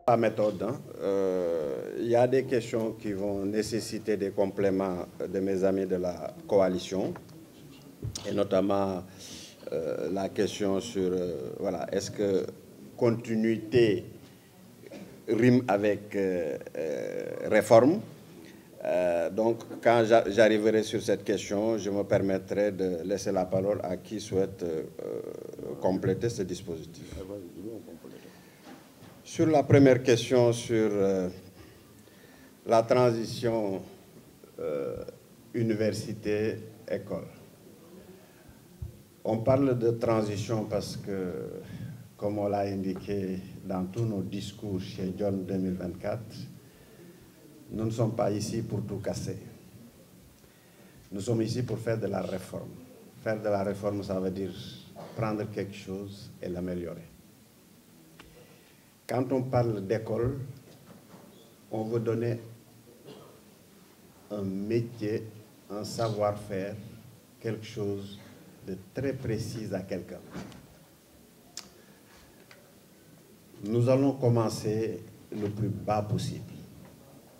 La méthode, hein. Il y a des questions qui vont nécessiter des compléments de mes amis de la coalition, et notamment la question sur, voilà, est-ce que continuité rime avec réforme? Donc, quand j'arriverai sur cette question, je me permettrai de laisser la parole à qui souhaite compléter ce dispositif. Sur la première question sur la transition université-école, on parle de transition parce que, comme on l'a indiqué dans tous nos discours chez John 2024, nous ne sommes pas ici pour tout casser. Nous sommes ici pour faire de la réforme. Faire de la réforme, ça veut dire prendre quelque chose et l'améliorer. Quand on parle d'école, on veut donner un métier, un savoir-faire, quelque chose de très précis à quelqu'un. Nous allons commencer le plus bas possible.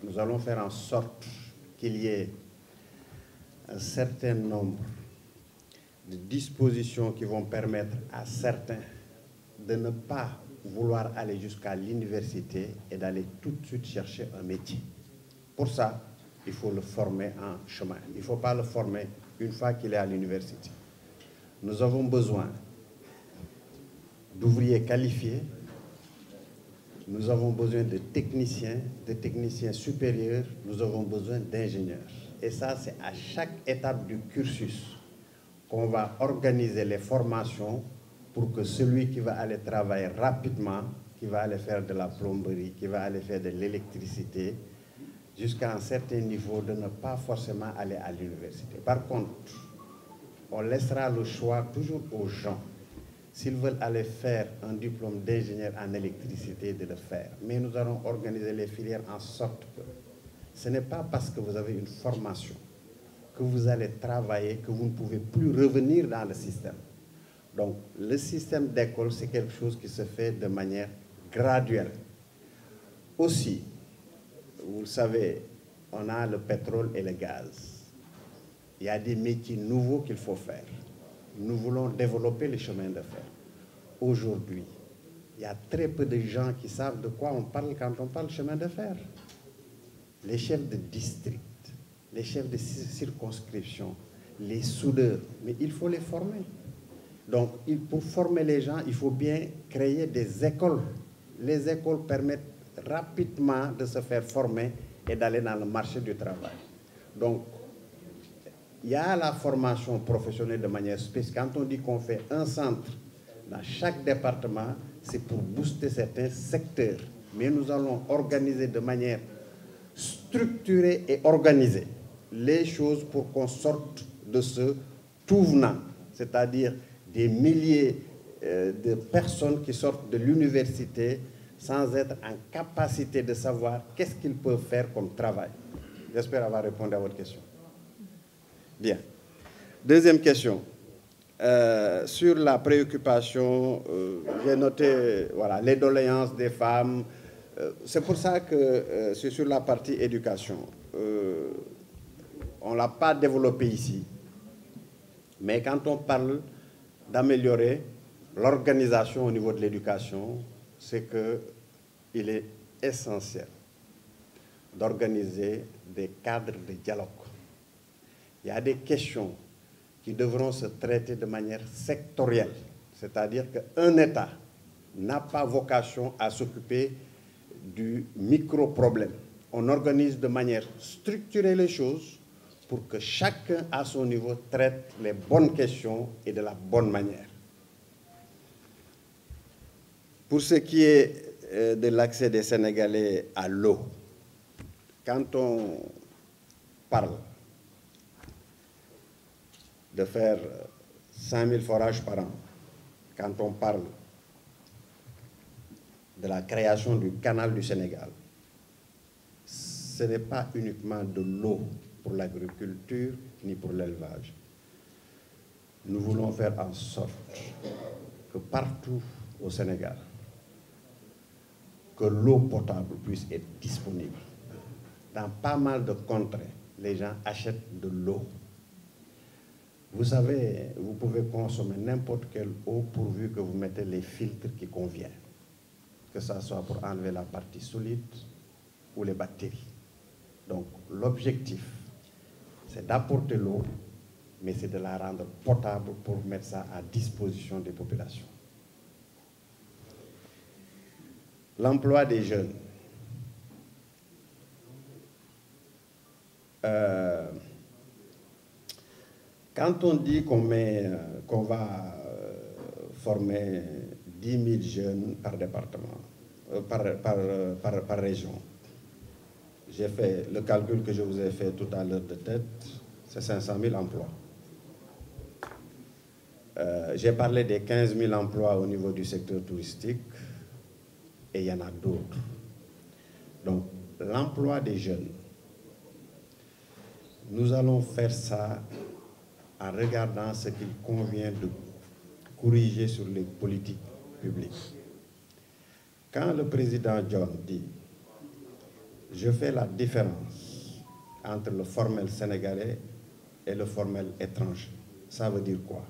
Nous allons faire en sorte qu'il y ait un certain nombre de dispositions qui vont permettre à certains de ne pas vouloir aller jusqu'à l'université et d'aller tout de suite chercher un métier. Pour ça, il faut le former en chemin. Il ne faut pas le former une fois qu'il est à l'université. Nous avons besoin d'ouvriers qualifiés, nous avons besoin de techniciens supérieurs, nous avons besoin d'ingénieurs. Et ça, c'est à chaque étape du cursus qu'on va organiser les formations pour que celui qui va aller travailler rapidement, qui va aller faire de la plomberie, qui va aller faire de l'électricité, jusqu'à un certain niveau, de ne pas forcément aller à l'université. Par contre, on laissera le choix toujours aux gens, s'ils veulent aller faire un diplôme d'ingénieur en électricité, de le faire. Mais nous allons organiser les filières en sorte que ce n'est pas parce que vous avez une formation que vous allez travailler, que vous ne pouvez plus revenir dans le système. Donc, le système d'école, c'est quelque chose qui se fait de manière graduelle. Aussi, vous le savez, on a le pétrole et le gaz. Il y a des métiers nouveaux qu'il faut faire. Nous voulons développer les chemins de fer. Aujourd'hui, il y a très peu de gens qui savent de quoi on parle quand on parle chemin de fer. Les chefs de district, les chefs de circonscription, les soudeurs, mais il faut les former. Donc, pour former les gens, il faut bien créer des écoles. Les écoles permettent rapidement de se faire former et d'aller dans le marché du travail. Donc, il y a la formation professionnelle de manière spécifique. Quand on dit qu'on fait un centre dans chaque département, c'est pour booster certains secteurs. Mais nous allons organiser de manière structurée et organisée les choses pour qu'on sorte de ce tout-venant, c'est-à-dire des milliers de personnes qui sortent de l'université sans être en capacité de savoir qu'est-ce qu'ils peuvent faire comme travail. J'espère avoir répondu à votre question. Bien. Deuxième question. Sur la préoccupation, j'ai noté voilà, les doléances des femmes. C'est pour ça que c'est sur la partie éducation. On ne l'a pas développé ici. Mais quand on parle d'améliorer l'organisation au niveau de l'éducation, c'est qu'il est essentiel d'organiser des cadres de dialogue. Il y a des questions qui devront se traiter de manière sectorielle, c'est-à-dire qu'un État n'a pas vocation à s'occuper du micro-problème. On organise de manière structurée les choses pour que chacun, à son niveau, traite les bonnes questions et de la bonne manière. Pour ce qui est de l'accès des Sénégalais à l'eau, quand on parle de faire 5000 forages par an, quand on parle de la création du canal du Sénégal, ce n'est pas uniquement de l'eau pour l'agriculture ni pour l'élevage. Nous voulons faire en sorte que partout au Sénégal, que l'eau potable puisse être disponible. Dans pas mal de contrées, les gens achètent de l'eau. Vous savez, vous pouvez consommer n'importe quelle eau pourvu que vous mettez les filtres qui conviennent, que ce soit pour enlever la partie solide ou les bactéries. Donc l'objectif, c'est d'apporter l'eau, mais c'est de la rendre potable pour mettre ça à disposition des populations. L'emploi des jeunes. Quand on dit qu'on va former 10 000 jeunes par département, par région, j'ai fait le calcul que je vous ai fait tout à l'heure de tête, c'est 500 000 emplois. J'ai parlé des 15 000 emplois au niveau du secteur touristique et il y en a d'autres. Donc, l'emploi des jeunes, nous allons faire ça en regardant ce qu'il convient de corriger sur les politiques publiques. Quand le président John dit « Je fais la différence entre le formel sénégalais et le formel étranger », ça veut dire quoi?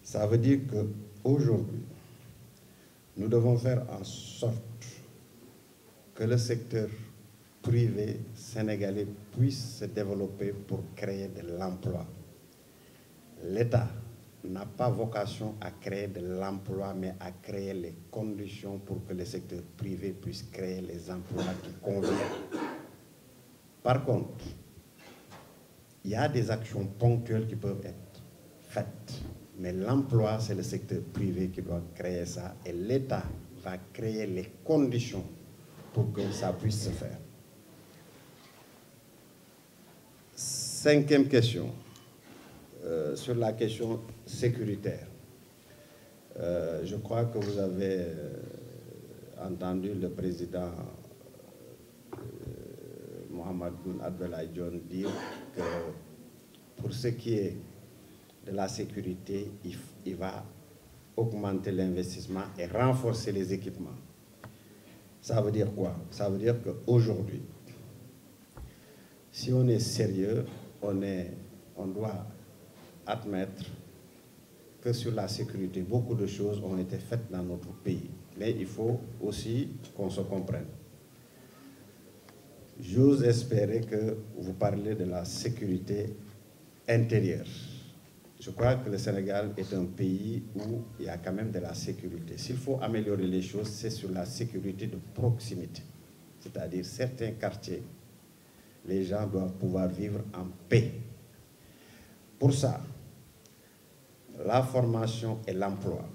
Ça veut dire qu'aujourd'hui, nous devons faire en sorte que le secteur privé sénégalais puisse se développer pour créer de l'emploi. L'État n'a pas vocation à créer de l'emploi, mais à créer les conditions pour que le secteur privé puisse créer les emplois qui conviennent. Par contre, il y a des actions ponctuelles qui peuvent être faites, mais l'emploi, c'est le secteur privé qui doit créer ça, et l'État va créer les conditions pour que ça puisse se faire. Cinquième question, sur la question sécuritaire. Je crois que vous avez entendu le président Mohamed Boun Abdallah Dionne dire que pour ce qui est de la sécurité, il va augmenter l'investissement et renforcer les équipements. Ça veut dire quoi? Ça veut dire qu'aujourd'hui, si on est sérieux, on doit admettre que sur la sécurité, beaucoup de choses ont été faites dans notre pays. Mais il faut aussi qu'on se comprenne. J'ose espérer que vous parlez de la sécurité intérieure. Je crois que le Sénégal est un pays où il y a quand même de la sécurité. S'il faut améliorer les choses, c'est sur la sécurité de proximité. C'est-à-dire certains quartiers, les gens doivent pouvoir vivre en paix. Pour ça, la formation et l'emploi.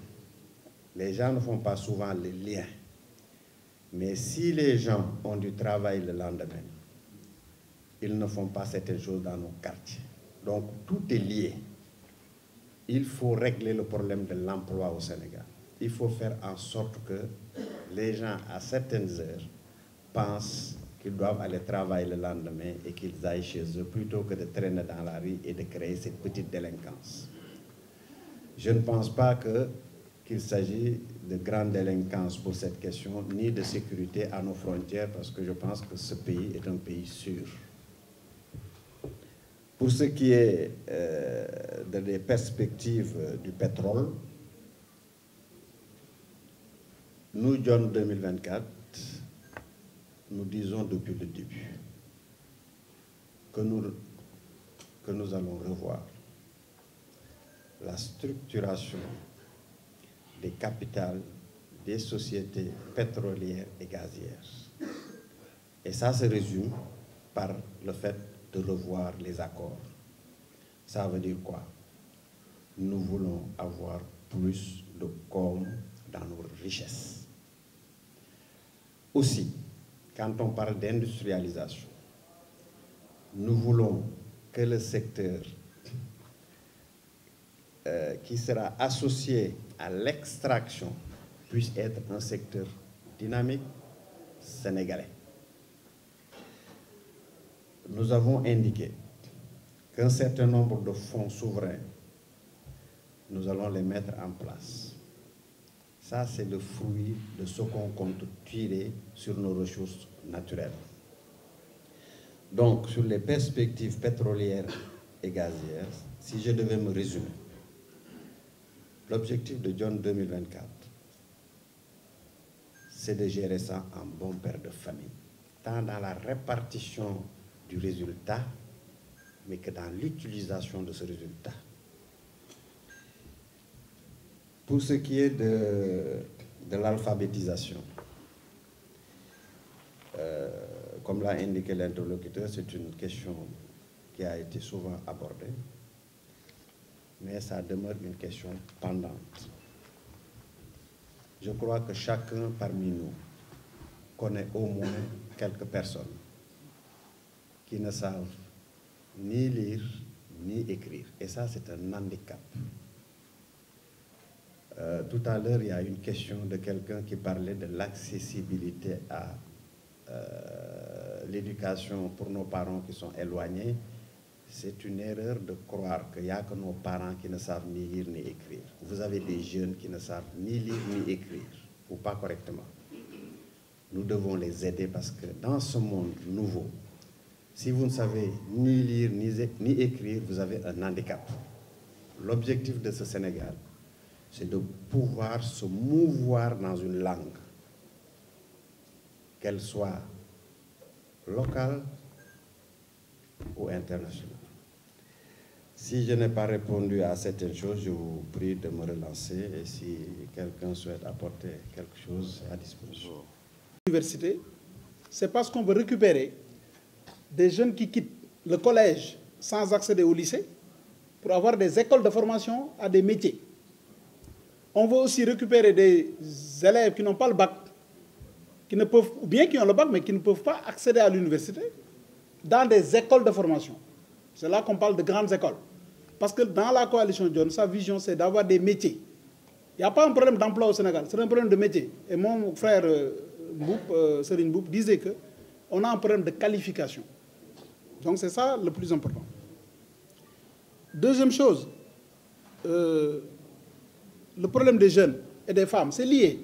Les gens ne font pas souvent le lien. Mais si les gens ont du travail le lendemain, ils ne font pas certaines choses dans nos quartiers. Donc tout est lié. Il faut régler le problème de l'emploi au Sénégal. Il faut faire en sorte que les gens, à certaines heures, pensent qu'ils doivent aller travailler le lendemain et qu'ils aillent chez eux plutôt que de traîner dans la rue et de créer cette petite délinquance. Je ne pense pas qu'il s'agit de grande délinquance pour cette question, ni de sécurité à nos frontières, parce que je pense que ce pays est un pays sûr. Pour ce qui est des perspectives du pétrole, nous, John 2024, nous disons depuis le début que nous allons revoir la structuration des capitales des sociétés pétrolières et gazières. Et ça se résume par le fait de revoir les accords. Ça veut dire quoi? Nous voulons avoir plus de com dans nos richesses. Aussi, quand on parle d'industrialisation, nous voulons que le secteur qui sera associé à l'extraction puisse être un secteur dynamique sénégalais. Nous avons indiqué qu'un certain nombre de fonds souverains, nous allons les mettre en place. Ça, c'est le fruit de ce qu'on compte tirer sur nos ressources naturelles. Donc, sur les perspectives pétrolières et gazières, si je devais me résumer, l'objectif de John 2024, c'est de gérer ça en bon père de famille, tant dans la répartition du résultat, mais que dans l'utilisation de ce résultat. Pour ce qui est de l'alphabétisation, comme l'a indiqué l'interlocuteur, c'est une question qui a été souvent abordée, mais ça demeure une question pendante. Je crois que chacun parmi nous connaît au moins quelques personnes qui ne savent ni lire ni écrire. Et ça, c'est un handicap. Tout à l'heure, il y a une question de quelqu'un qui parlait de l'accessibilité à l'éducation pour nos parents qui sont éloignés. C'est une erreur de croire qu'il n'y a que nos parents qui ne savent ni lire ni écrire. Vous avez des jeunes qui ne savent ni lire ni écrire, ou pas correctement. Nous devons les aider parce que dans ce monde nouveau, si vous ne savez ni lire ni écrire, vous avez un handicap. L'objectif de ce Sénégal, c'est de pouvoir se mouvoir dans une langue, qu'elle soit locale ou internationale. Si je n'ai pas répondu à certaines choses, je vous prie de me relancer et si quelqu'un souhaite apporter quelque chose, c'est à disposition. L'université, c'est parce qu'on veut récupérer des jeunes qui quittent le collège sans accéder au lycée pour avoir des écoles de formation à des métiers. On veut aussi récupérer des élèves qui n'ont pas le bac, qui ne peuvent, ou bien qui ont le bac, mais qui ne peuvent pas accéder à l'université, dans des écoles de formation. C'est là qu'on parle de grandes écoles. Parce que dans la coalition John, sa vision, c'est d'avoir des métiers. Il n'y a pas un problème d'emploi au Sénégal, c'est un problème de métier. Et mon frère Serine Mboup disait qu'on a un problème de qualification. Donc c'est ça le plus important. Deuxième chose, le problème des jeunes et des femmes, c'est lié.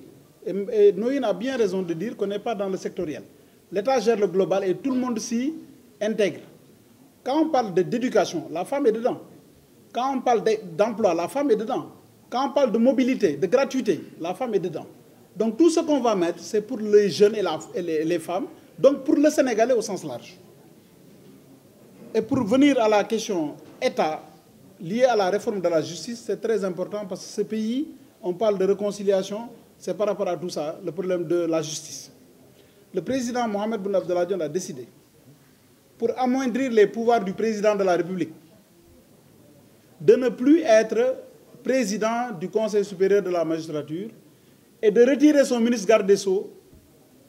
Et Noïne a bien raison de dire qu'on n'est pas dans le sectoriel. L'État gère le global et tout le monde s'y intègre. Quand on parle d'éducation, la femme est dedans. Quand on parle d'emploi, la femme est dedans. Quand on parle de mobilité, de gratuité, la femme est dedans. Donc tout ce qu'on va mettre, c'est pour les jeunes et les femmes, donc pour le Sénégalais au sens large. Et pour venir à la question État, liée à la réforme de la justice, c'est très important parce que ce pays, on parle de réconciliation, c'est par rapport à tout ça, le problème de la justice. Le président Mohamed Boun Abdallah Dionne a décidé, pour amoindrir les pouvoirs du président de la République, de ne plus être président du Conseil supérieur de la magistrature et de retirer son ministre garde des Sceaux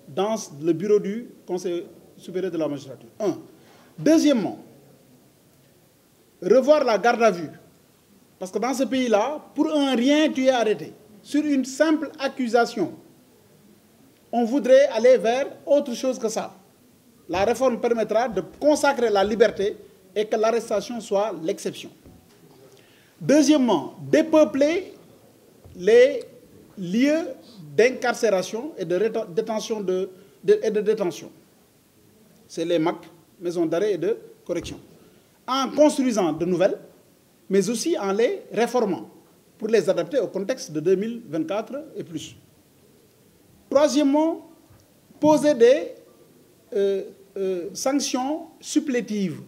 dans le bureau du Conseil supérieur de la magistrature. Un. Deuxièmement, revoir la garde à vue. Parce que dans ce pays-là, pour un rien, tu es arrêté. Sur une simple accusation, on voudrait aller vers autre chose que ça. La réforme permettra de consacrer la liberté et que l'arrestation soit l'exception. Deuxièmement, dépeupler les lieux d'incarcération et de détention. C'est les MAC, maisons d'arrêt et de correction. En construisant de nouvelles, mais aussi en les réformant pour les adapter au contexte de 2024 et plus. Troisièmement, poser des sanctions supplétives,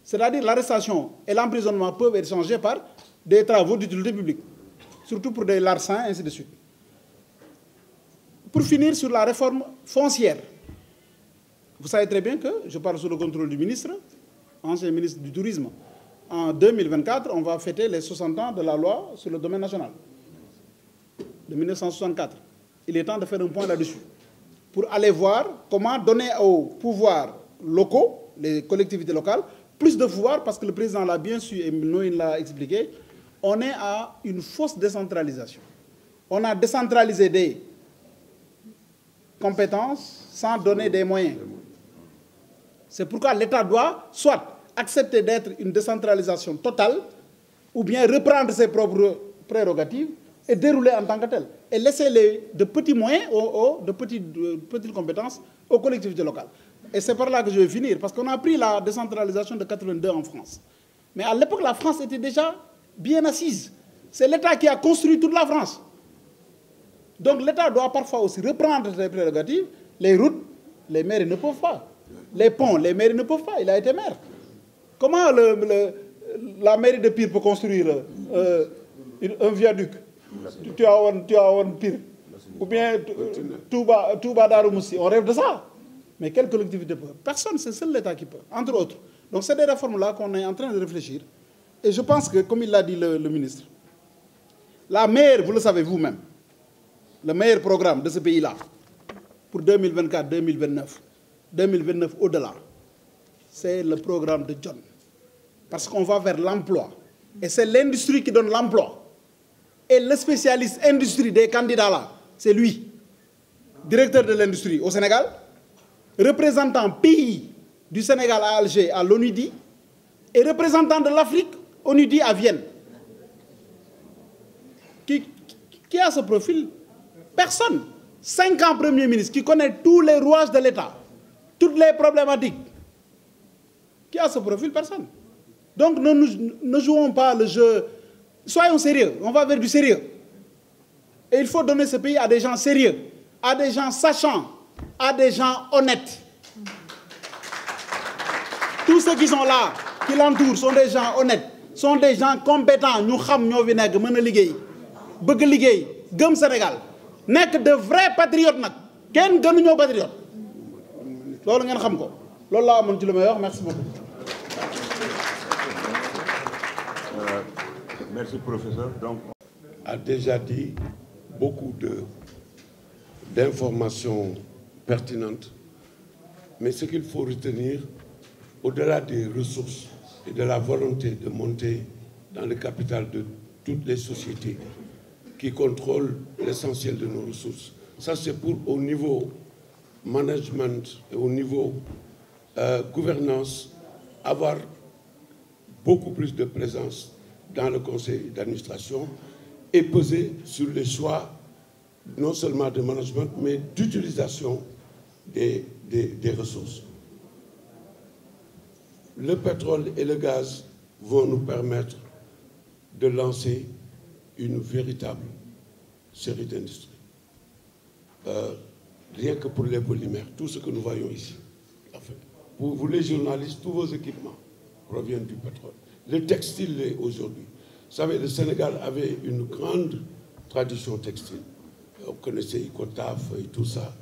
c'est-à-dire l'arrestation et l'emprisonnement peuvent être changés par des travaux d'utilité publique, surtout pour des larcins, ainsi de suite. Pour finir sur la réforme foncière, vous savez très bien que je parle sous le contrôle du ministre, ancien ministre du Tourisme. En 2024, on va fêter les 60 ans de la loi sur le domaine national, de 1964. Il est temps de faire un point là-dessus, pour aller voir comment donner aux pouvoirs locaux, les collectivités locales, plus de pouvoir, parce que le président l'a bien su et Noïne l'a expliqué, on est à une fausse décentralisation. On a décentralisé des compétences sans donner des moyens. C'est pourquoi l'État doit soit accepter d'être une décentralisation totale, ou bien reprendre ses propres prérogatives, et dérouler en tant que tel. Et laisser de petits moyens, de petites compétences aux collectivités locales. Et c'est par là que je vais finir, parce qu'on a pris la décentralisation de 82 en France. Mais à l'époque, la France était déjà bien assise. C'est l'État qui a construit toute la France. Donc l'État doit parfois aussi reprendre ses prérogatives. Les routes, les maires ne peuvent pas. Les ponts, les maires ne peuvent pas. Il a été maire. Comment la mairie de Pire peut construire un viaduc? Tu as un Pire. Ou bien Touba Darou Moussi. On rêve de ça. Mais quelle collectivité peut? Personne, c'est seul l'État qui peut, entre autres. Donc c'est des réformes-là qu'on est en train de réfléchir. Et je pense que, comme il l'a dit le ministre, la meilleure, vous le savez vous-même, le meilleur programme de ce pays-là, pour 2024, 2029, 2029 au-delà, c'est le programme de John. Parce qu'on va vers l'emploi. Et c'est l'industrie qui donne l'emploi. Et le spécialiste industrie des candidats là, c'est lui, directeur de l'industrie au Sénégal, représentant pays du Sénégal à Alger à l'ONUDI et représentant de l'Afrique ONUDI à Vienne. Qui a ce profil? Personne. 5 ans Premier ministre qui connaît tous les rouages de l'État, toutes les problématiques. Qui a ce profil? Personne. Donc ne jouons pas le jeu. Soyons sérieux, on va vers du sérieux. Et il faut donner ce pays à des gens sérieux, à des gens sachants, à des gens honnêtes. Tous ceux qui sont là, qui l'entourent, sont des gens honnêtes, sont des gens compétents. Nous savons que nous sommes venus bëgg liggéey gëm Sénégal nekk de vrais patriotes nag kenn gënuñoo patriote loolu ngeen xam ko loolu laa amoon ci li may wax. Merci beaucoup. Merci professeur. Donc a déjà dit beaucoup d'informations pertinentes, mais ce qu'il faut retenir, au-delà des ressources et de la volonté de monter dans le capital de toutes les sociétés qui contrôlent l'essentiel de nos ressources. Ça, c'est pour, au niveau management et au niveau gouvernance, avoir beaucoup plus de présence dans le conseil d'administration et peser sur les choix, non seulement de management, mais d'utilisation des ressources. Le pétrole et le gaz vont nous permettre de lancer une véritable série d'industries. Rien que pour les polymères, tout ce que nous voyons ici. En fait, pour vous les journalistes, tous vos équipements proviennent du pétrole. Le textile l'est aujourd'hui. Vous savez, le Sénégal avait une grande tradition textile. On connaissait Icotaf et tout ça,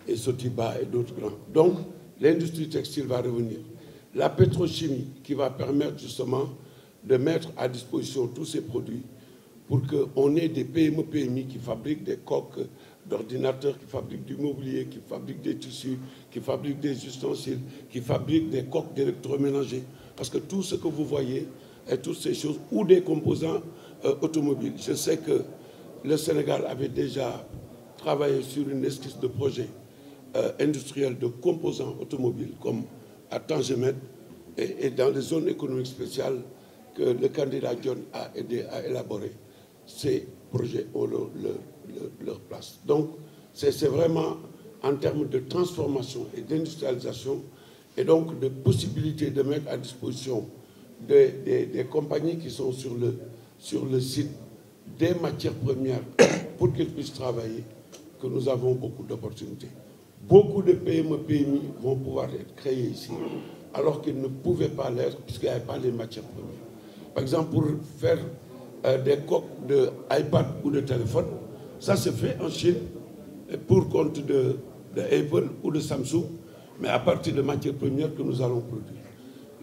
et Sotiba et d'autres grands. Donc, l'industrie textile va revenir. La pétrochimie qui va permettre justement de mettre à disposition tous ces produits pour qu'on ait des PME, PMI qui fabriquent des coques d'ordinateurs, qui fabriquent du mobilier, qui fabriquent des tissus, qui fabriquent des ustensiles, qui fabriquent des coques d'électroménager. Parce que tout ce que vous voyez, et toutes ces choses, ou des composants automobiles. Je sais que le Sénégal avait déjà travaillé sur une esquisse de projet industriel de composants automobiles, comme à Tangemet et dans les zones économiques spéciales que le candidat John a aidé à élaborer. Ces projets ont leur place. Donc, c'est vraiment en termes de transformation et d'industrialisation et donc de possibilité de mettre à disposition des compagnies qui sont sur le site des matières premières pour qu'ils puissent travailler que nous avons beaucoup d'opportunités. Beaucoup de PME, PMI vont pouvoir être créés ici, alors qu'ils ne pouvaient pas l'être puisqu'il n'y avait pas les matières premières. Par exemple, pour faire des coques d'iPad ou de téléphone, ça se fait en Chine pour compte de Apple ou de Samsung, mais à partir de matières premières que nous allons produire.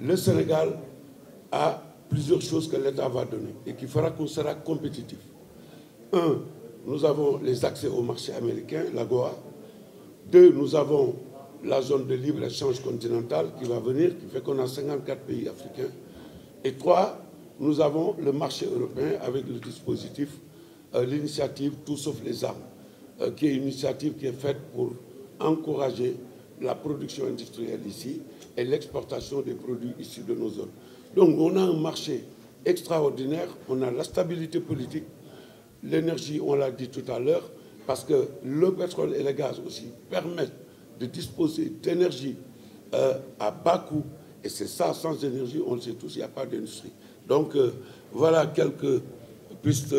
Le Sénégal a plusieurs choses que l'État va donner et qui fera qu'on sera compétitif. Un, nous avons les accès au marché américain, l'AGOA. Deux, nous avons la zone de libre-échange continentale qui va venir, qui fait qu'on a 54 pays africains. Et trois, nous avons le marché européen avec le dispositif, l'initiative Tout sauf les armes, qui est une initiative qui est faite pour encourager la production industrielle ici et l'exportation des produits issus de nos zones. Donc on a un marché extraordinaire, on a la stabilité politique, l'énergie, on l'a dit tout à l'heure, parce que le pétrole et le gaz aussi permettent de disposer d'énergie à bas coût. Et c'est ça, sans énergie, on le sait tous, il n'y a pas d'industrie. Donc voilà quelques pistes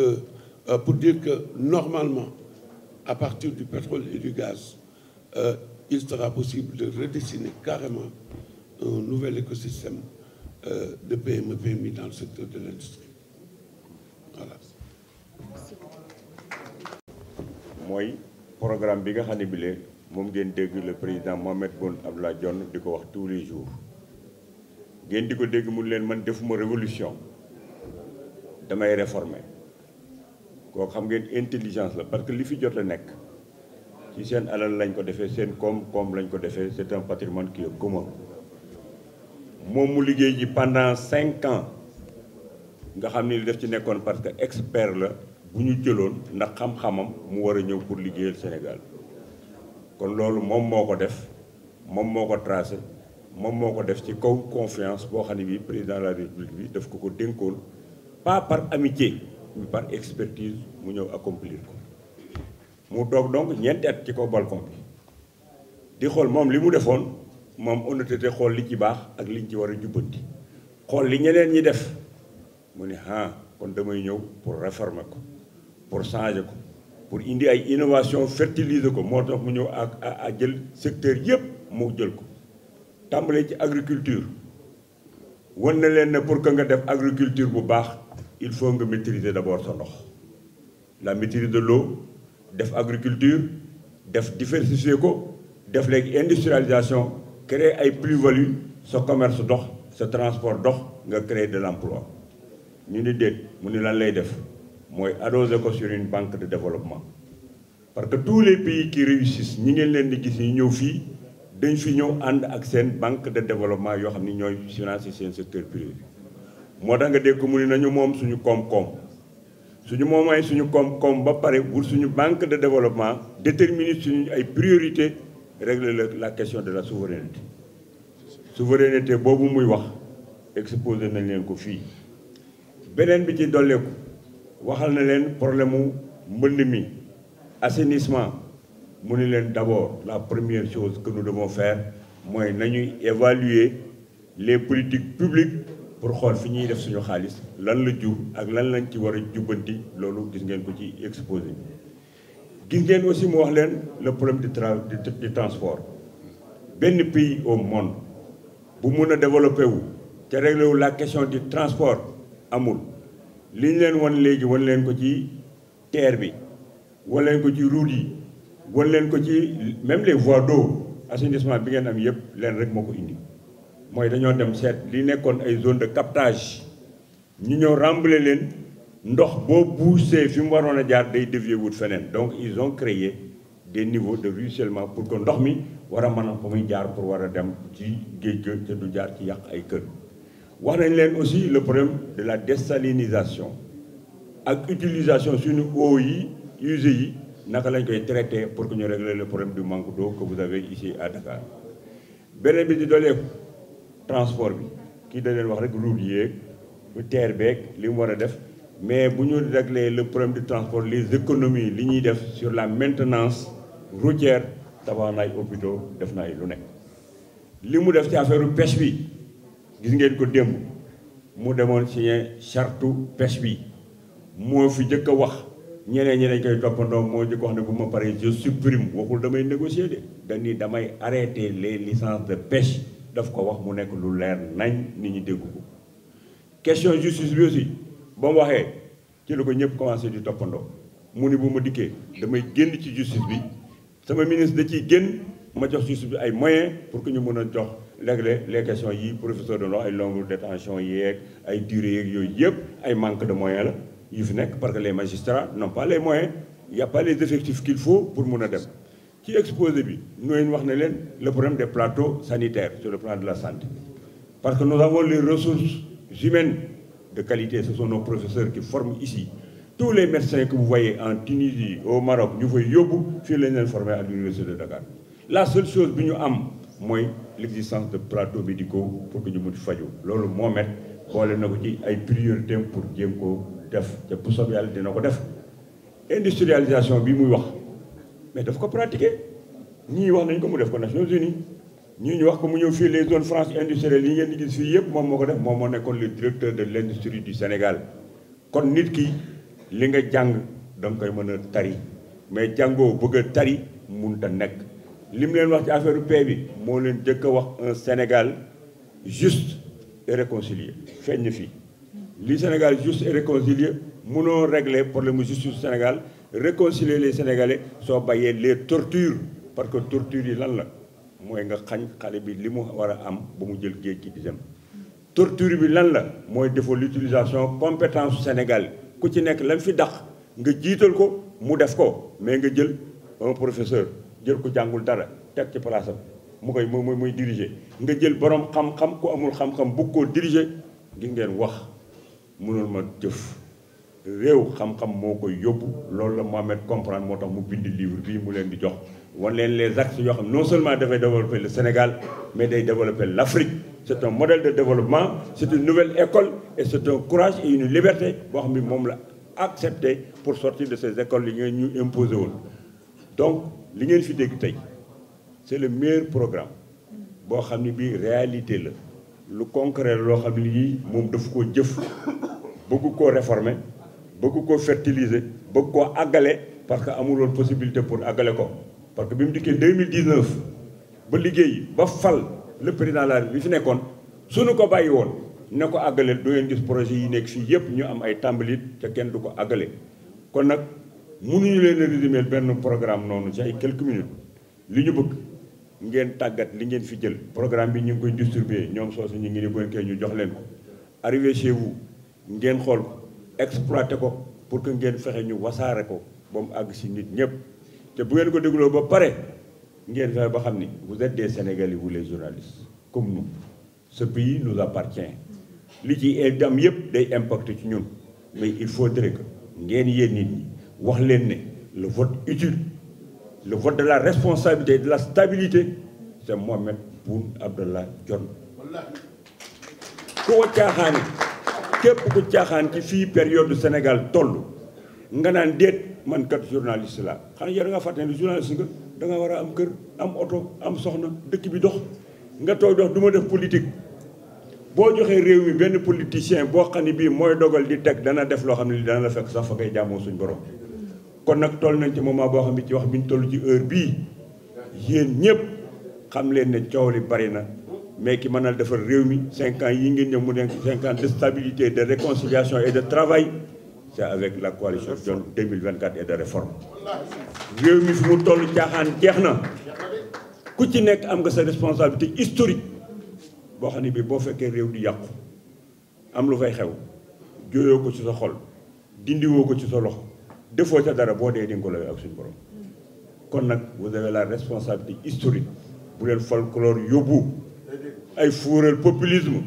pour dire que normalement, à partir du pétrole et du gaz, il sera possible de redessiner carrément un nouvel écosystème de PME, PMI dans le secteur de l'industrie. Voilà. mooy programme bi nga xam ne bile moom ngeen dégg le président Mohamed Boun Abdallah Dionne di ko wax tous les jours ngeen di ko dégg mu leen man defuma révolution damay réformer koo xam ngeen intelligence la parce que li fi jot a nekk ci seen alal lañ ko defee seen koom-koom lañ ko defee c'est un patrimoine qui est commun moom mu liggéey ji pendant 5 ans nga xam ni li def ci nekkoon parce que expert la bu ñu jëloon ndax xam-xamam mu war a ñëw pour liggéeyal Sénégal kon loolu moom moo ko def moom moo ko tracé moom moo ko def ci kaw confiance boo xam ne bii président de la République bi daf ko dénkoon pas par amitié mais par expertise mu ñëw accomplir ko mu toog donc ñeenti at ci kaw balcon bi di xool moom li mu defoon moom honnêteté xool li ci baax ak liñ ci war a jubbanti xool li ñeneen ñi def mu ne kon damay ñëw pour réformer ko pour changer ko pour indi ay innovation fertiliser ko moo tax mu ñëw ak jël secteur yëpp mu jël ko tàmbalee ci agriculture wan na leen ne pour que nga def agriculture bu baax il faut nga maîtriser d'abord sa ndox la maîtrise de l'eau def agriculture def diversifier ko def léegi industrialisation créer ay plus-value sa commerce dox sa transport dox nga créer de l'emploi ñu ni déet mu ni lan lay def mooy adoser ko sur une banque de développement parce que tous les pays qui réussissent ñi ngeen leen di gis ñu ñëw fii dañ fi ñëw ànd ak seen banque de développement yoo xam ni ñooy financer seen secteur privé moo tax nga dégg ko mu ni nañu moom suñu koom-koom suñu moomay suñu koom-koom ba pare pour suñu banque de développement déterminer suñu ay priorité régler la question de la souveraineté boobu muy wax exposé nañ leen ko fii beneen bi ci dolleeku waxal na leen problème mu mbënd mi assainissement mu ni leen d'abord la première chose que nous devons faire mooy nañuy évaluer les politiques publiques pour xool fi ñuy def suñu xaalis lan la jur ak lan lañ ci war a jubbanti loolu gis ngeen ko ci exposé gis ngeen aussi mu wax leen le problème du transport benn pays au monde bu mun a développé wu te réglé wu la question du transport amul li ñu leen wan léegi wan leen ko ci terre bi wan leen ko ci route yi wan leen ko ci même les voies d'eau assainissement bi ngeen am yëpp leen rek moo ko indi mooy dañoo dem seet li nekkoon ay zone de captage ñu ñëw rembler leen ndox boo poussé fi mu waroon a jaar day dévier wut feneen donc ils ont créé des niveaux de ruissellement pour que ndox mi war a mën a fa muy jaar pour war a dem ci géej ga te du jaar ci yàq ay kër wax nañ leen aussi le problème de la désalinisation ak utilisation suñu eau yi usées yi naka lañ koy traité pour que ñu régler le problème du manque d'eau que vous avez ici à Dakar beneen bi di dooleeku transport bi kii da leen wax rek route yeeg bu terre beeg li mu war a def mais bu ñu régler le problème du transport les économies li ñuy def sur la maintenance routière tabax na ay hôpitaux def na ay lu nekk li mu def ci affaire pêche bi gis ngeen ko démb mu demoon signé charte pêche bi moo fi jëkk a wax ñeneen ñi dañ koy toppandoo moo jëkk wax ne bu ma paree je supprime waxul damay négocier de dañuy damay arrêter les licences de pêche daf ko wax mu nekk lu leer nañ nit ñi dégg ko question justice bi aussi ba mu waxee ci la ko ñëpp commencé di toppandoo mu ni bu ma dikkee damay génn ci justice bi sama ministre da ciy génn ma jox justice bi ay moyens pour que ñu mën a jox régler les questions yi professeur de loi ay longue détention yeeg ay durée yeeg yooyu yëpp ay manque de moyens la yu fi nekk parce que les magistrats n'ont pas les moyens il n'y a pas les effectifs qu'il faut pour mun a dem ci exposé bi nooy wax ne leen le problème des plateaux sanitaires sur le plan de la santé parce que nous avons les ressources humaines de qualité ce sont nos professeurs qui forment ici tous les médecins que vous voyez en Tunisie au Maroc ñu fay yóbbu fii lañ leen formé à l'université de Dakar la seule chose bi ñu am mooy l'existence de plateaux médicaux pour que ñu mun faju loolu moo met boole na ko ci ay priorité pour jéem ko def te bu soobee yàlla dina ko def industrialisation bi muy wax mais daf ko pratiquer ñii wax nañ ko mu def ko Nations Unies ñii ñu wax ko mu ñëw fii les zones franches industrielles yi ngeen di gis fii yëpp moom moo ko def moom moo nekkoon le directeur de l'industrie du Sénégal kon nit ki li nga jàng da nga koy mën a tari mais jàngoo bëgg a tari mënut a nekk li mu leen wax ci affaire paix bi moo leen jëkk a wax un Sénégal juste et réconcilié feeñ na fii li Sénégal juste et réconcilié mënoo régler problème mu justice du Sénégal réconcilier les Sénégalais soo bàyyee les tortures parce que torture yi lan la mooy nga xañ xale bi li mu war a am ba mu jël géej gi di dem torture bi lan la mooy defoo l'utilisation compétence Sénégal ku ci nekk lañ fi dàq nga jiital ko mu def ko mais nga jël un professeur jël ko jàngul dara teg ci place am mu koy muy diriger nga jël borom xam-xam ku amul xam-xam bugg koo diriger gis ngeen wax mënul ma jëf réew xam-xam moo koy yóbbu loolu la Mohamed comprendre moo tax mu bind livre bii mu leen di jox wan leen les axes yoo xam non seulement dafay développer le Sénégal mais day développer l'Afrique c'est un modèle de développement c'est une nouvelle école et c'est un courage et une liberté boo xam ni moom la accepté pour sortir de ces écoles yi ngeen ñu imposé woon donc li ngeen fi dégg tey c'est le meilleur programme boo xam ni bii réalité la lu concret loo xam ne lii moom daf koo jëf bëgg koo réformer bëgg koo fertiliser bëgg koo àggale parce que amul woon possibilité pour àggale ko parce que bi mu dikkee 2019 ba liggéey ba fal le président de la République bi fi nekkoon suñu ko bàyyi woon ne ko àggaleel du ngeen gis projet yi nekk fii yëpp ñu am ay tàmbalit te kenn du ko àggale kon nag mënuñu leen a résumer benn programme noonu ci ay quelques minutes li ñu bëgg ngeen tàggat li ngeen fi jël programme bi ñu ngi koy distribuer ñoom soosu ñu ngi ni bu ñu jox leen ko arrivé chez vous ngeen xool ko exploité ko pour que ngeen fexe ñu wasaare ko ba mu àgg si nit ñëpp te bu ngeen ko dégloo ba pare ngeen fexe ba xam ni vous êtes des Sénégalais vous les journalistes comme nous ce pays nous appartient li ci am yëpp day impacté ci ñun mais il faudrait que ngeen yéen nit ñi wax leen ne le vote utile le vote de la responsabilité et de la stabilité c'est Mohamed Boun Abdallah Dionne ku ko caaxaane képp ku caaxaan ci fii période du Sénégal toll nga naan déet man kat journaliste la xanaa yow da nga fàtte ne journaliste nga da nga war a am kër am oto am soxna dëkk bi dox nga toog dox du ma def politique boo joxee réew mi benn politicien boo xam ne bii mooy dogal di teg dana def loo xam ne li dana la fekk sax fa ngay jàmmoo suñ borom kon nag toll nañ ci moment boo xam ne ci wax bi ñu toll ci heure bii yéen ñëpp xam leen ne coow li bari na mais ki mënal defar réew mi 5 ans yi ngeen ñëw mu nekk 5 ans de stabilité de réconciliation et de travail c'est avec la coalition Dionne 2024 et de réforme réew mi fi mu toll caaxaan jeex na ku ci nekk am nga sa responsabilité historique boo xam ne bii boo fekkee réew di yàqu am lu fay xew jooyoo ko ci sa xol dindiwoo ko ci sa loxo defoo ca dara boo dee di nga ko lay ak suñu borom kon nag vous avez la responsabilité historique bu leen folklore yóbbu ay fuural populisme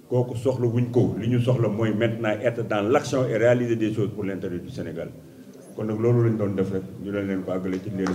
kooku soxla wuñ ko li ñu soxla mooy maintenant être dans l'action et réaliser des choses pour l'intérêt du Sénégal kon nag loolu lañ doon def rek ñu leen ko àggale ci leen